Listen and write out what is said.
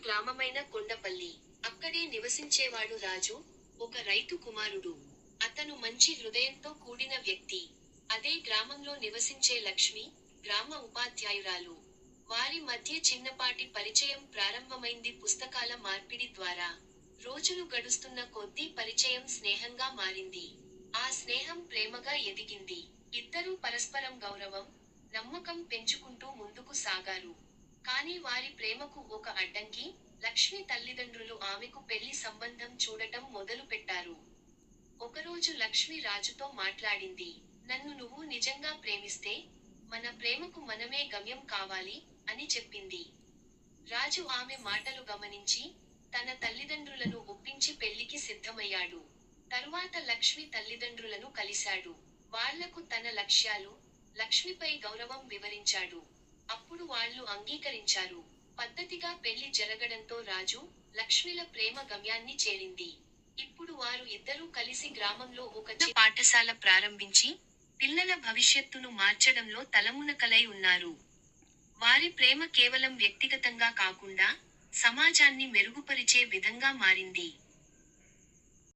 గ్రామమైన కొండపల్లి. అక్కడే నివసించేవాడు రాజు, ఒక రైతు కుమారుడు. అతను మంచి హృదయంతో కూడిన వ్యక్తి. అదే గ్రామంలో నివసించే లక్ష్మి, గ్రామ ఉపాధ్యాయురాలు. వారి మధ్య చిన్నపాటి పరిచయం ప్రారంభమైంది పుస్తకాల మార్పిడి ద్వారా. రోజులు గడుస్తున్న కొద్దీ పరిచయం స్నేహంగా మారింది. ఆ స్నేహం ప్రేమగా ఎదిగింది. ఇద్దరూ పరస్పరం గౌరవం, నమ్మకం పెంచుకుంటూ ముందుకు సాగారు. కానీ వారి ప్రేమకు ఒక అడ్డంకి, లక్ష్మి తల్లిదండ్రులు ఆమెకు పెళ్లి సంబంధం చూడటం మొదలు పెట్టారు. ఒకరోజు లక్ష్మి రాజుతో మాట్లాడింది. నన్ను నువ్వు నిజంగా ప్రేమిస్తే, మన ప్రేమకు మనమే గమ్యం కావాలి, అని చెప్పింది. రాజు ఆమె మాటలు గమనించి, తన తల్లిదండ్రులను ఒప్పించి పెళ్లికి సిద్ధమయ్యాడు. తరువాత లక్ష్మి తల్లిదండ్రులను కలిశాడు. వాళ్లకు తన లక్ష్యాలు, లక్ష్మిపై గౌరవం వివరించాడు. అప్పుడు వాళ్ళు అంగీకరించారు. పద్ధతిగా పెళ్లి జరగడంతో రాజు, లక్ష్మిల ప్రేమ గమ్యాన్ని చేరింది. ఇప్పుడు వారు ఇద్దరూ కలిసి గ్రామంలో ఒక చిన్న పాఠశాల ప్రారంభించి, పిల్లల భవిష్యత్తును మార్చడంలో తలమునకలై ఉన్నారు. వారి ప్రేమ కేవలం వ్యక్తిగతంగా కాకుండా, సమాజాన్ని మెరుగుపరిచే విధంగా మారింది.